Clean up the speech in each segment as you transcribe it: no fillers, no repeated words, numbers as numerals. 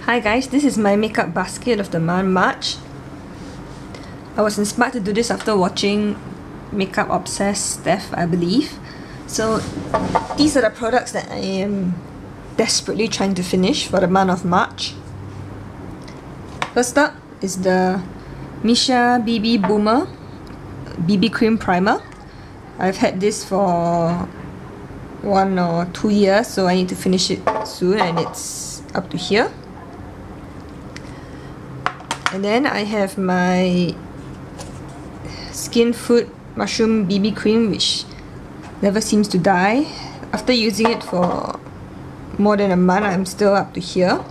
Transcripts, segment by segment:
Hi guys, this is my makeup basket of the month March. I was inspired to do this after watching Makeup Obsessed Steph, I believe. So these are the products that I am desperately trying to finish for the month of March. First up is the Misha BB Boomer BB Cream Primer. I've had this for 1 or 2 years, so I need to finish it soon, and it's up to here. And then I have my Skin Food Mushroom BB Cream, which never seems to die. After using it for more than a month, I'm still up to here.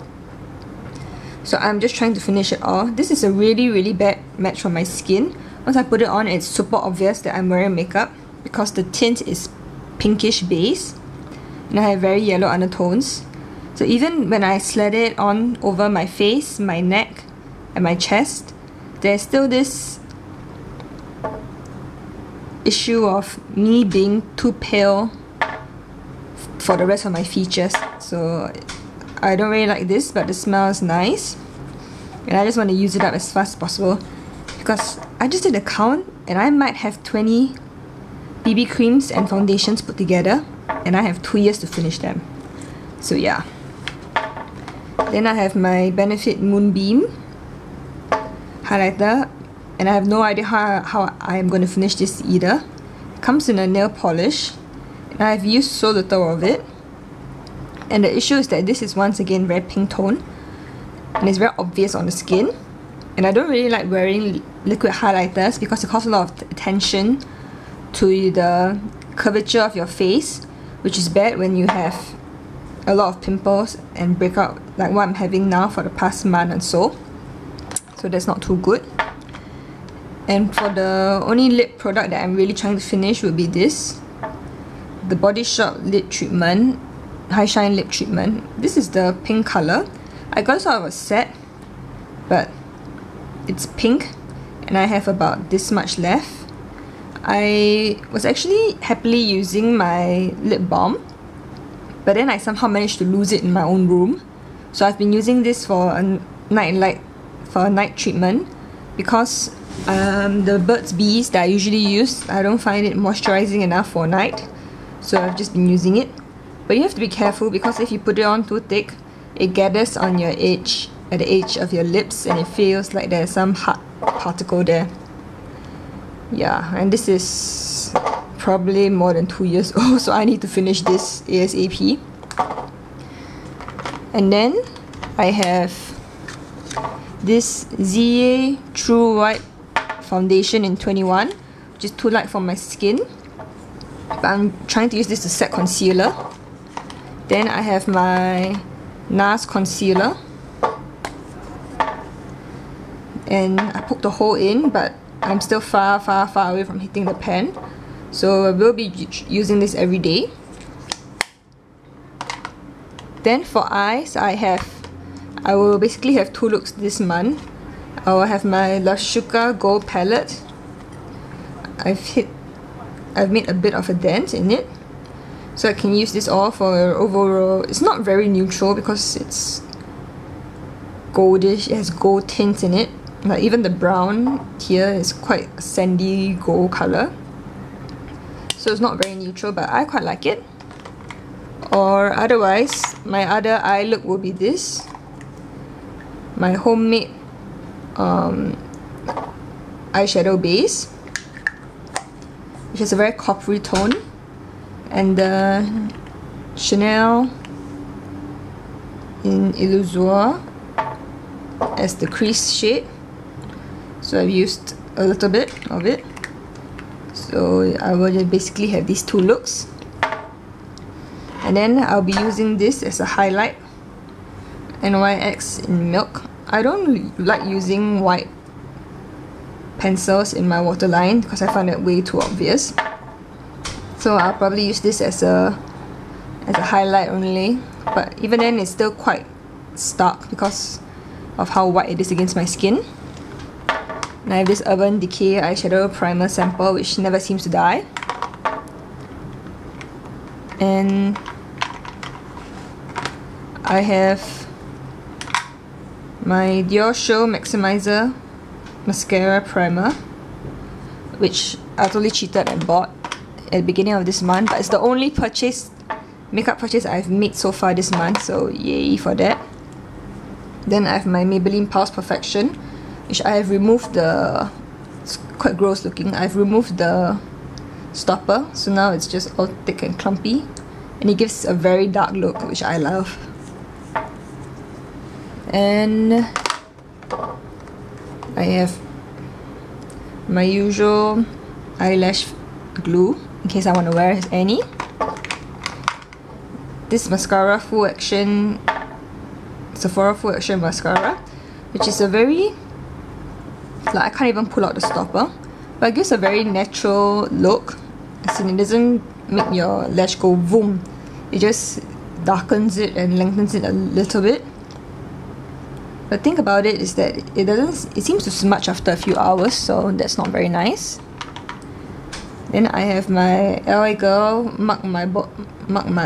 So I'm just trying to finish it off. This is a really bad match for my skin. Once I put it on, it's super obvious that I'm wearing makeup because the tint is pinkish base and I have very yellow undertones. So even when I slid it on over my face, my neck and my chest, there's still this issue of me being too pale for the rest of my features. So I don't really like this, but the smell is nice and I just want to use it up as fast as possible because I just did a count and I might have 20 BB creams and foundations put together and I have 2 years to finish them. So yeah. Then I have my Benefit Moonbeam highlighter, and I have no idea how I am going to finish this either. It comes in a nail polish and I've used so little of it, and the issue is that this is once again very pink tone and it's very obvious on the skin, and I don't really like wearing liquid highlighters because it calls a lot of attention to the curvature of your face, which is bad when you have a lot of pimples and breakout like what I'm having now for the past month and so. So that's not too good. And for the only lip product that I'm really trying to finish would be this, the Body Shop Lip Treatment, High Shine Lip Treatment. This is the pink color. I got it out of a set, but it's pink and I have about this much left. I was actually happily using my lip balm, but then I somehow managed to lose it in my own room. So I've been using this for a night treatment because the Burt's Bees that I usually use, I don't find it moisturizing enough for night, so I've just been using it. But you have to be careful because if you put it on too thick, it gathers on your edge, at the edge of your lips, and it feels like there's some hard particle there. Yeah, and this is probably more than 2 years old, so I need to finish this ASAP. And then I have this ZA True White Foundation in 21, which is too light for my skin, but I'm trying to use this to set concealer. Then I have my NARS concealer, and I poked a hole in, but I'm still far away from hitting the pan, so I will be using this every day. Then for eyes, I will basically have 2 looks this month. I will have my Lashuka Gold palette. I've made a bit of a dent in it, so I can use this all for overall. It's not very neutral because it's goldish, it has gold tints in it. Like even the brown here is quite a sandy gold color, so it's not very neutral, but I quite like it. Or otherwise, my other eye look will be this, my homemade eyeshadow base, which is a very coppery tone, and the Chanel in Illusoire as the crease shade. So I've used a little bit of it. So I will just basically have these 2 looks. And then I'll be using this as a highlight, NYX in Milk. I don't like using white pencils in my waterline because I find it way too obvious. So I'll probably use this as a highlight only. But even then it's still quite stark because of how white it is against my skin. And I have this Urban Decay eyeshadow primer sample which never seems to die. And I have my Dior Show Maximizer Mascara Primer, which I totally cheated and bought at the beginning of this month, but it's the only makeup purchase I've made so far this month, so yay for that. Then I have my Maybelline Pulse Perfection, which I have removed it's quite gross looking. I've removed the stopper, so now it's just all thick and clumpy, and it gives a very dark look, which I love. And I have my usual eyelash glue in case I want to wear any. This mascara Full Action Sephora Full Action Mascara, which is a very, like, I can't even pull out the stopper, but it gives a very natural look, as in it doesn't make your lash go boom, it just darkens it and lengthens it a little bit. The thing about it is that it seems to smudge after a few hours, so that's not very nice. Then I have my LA Girl Mark My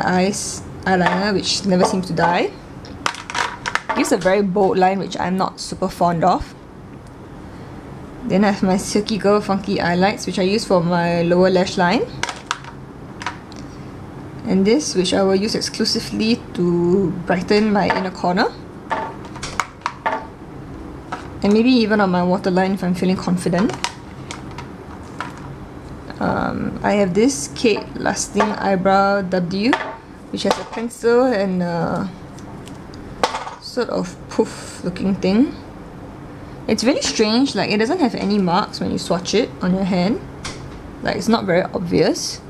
Eyes eyeliner, which never seems to die. It gives a very bold line, which I'm not super fond of. Then I have my Silky Girl Funky Eyelights, which I use for my lower lash line. And this, which I will use exclusively to brighten my inner corner. And maybe even on my waterline if I'm feeling confident. I have this Kate Lasting Eyebrow W, which has a pencil and a sort of poof looking thing. It's really strange, like it doesn't have any marks when you swatch it on your hand. Like, it's not very obvious,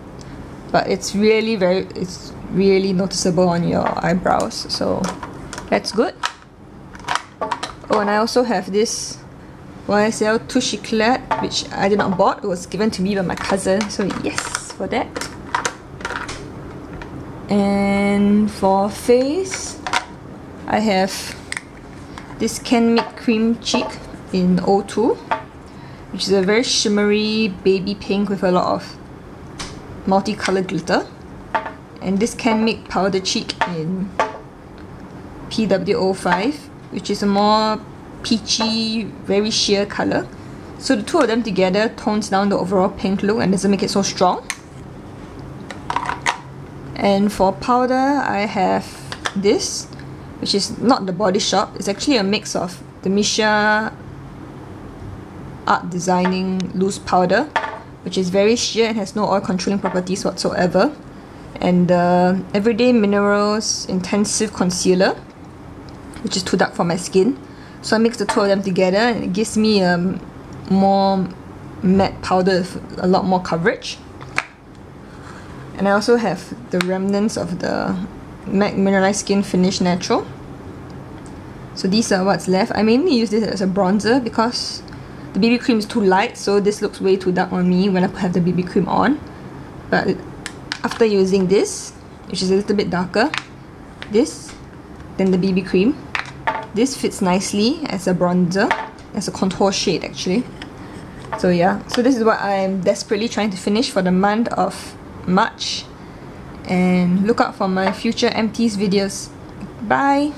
but it's really noticeable on your eyebrows, so that's good. Oh, and I also have this YSL Touche Eclat, which I did not bought. It was given to me by my cousin, so yes for that. And for face, I have this Can Make Cream Cheek in O2, which is a very shimmery baby pink with a lot of multicolored glitter. And this Can Make Powder Cheek in PW05, which is a more peachy, very sheer colour. So the two of them together tones down the overall pink look and doesn't make it so strong. And for powder, I have this, which is not the Body Shop. It's actually a mix of the Misha Art Designing Loose Powder, which is very sheer and has no oil controlling properties whatsoever, and the Everyday Minerals Intensive Concealer, which is too dark for my skin. So I mix the two of them together and it gives me a more matte powder with a lot more coverage. And I also have the remnants of the MAC Mineralized Skin Finish Natural. So these are what's left. I mainly use this as a bronzer because the BB cream is too light, so this looks way too dark on me when I have the BB cream on. But after using this, which is a little bit darker, this, then the BB cream, this fits nicely as a bronzer, as a contour shade actually. So yeah, so this is what I'm desperately trying to finish for the month of March. And look out for my future empties videos. Bye!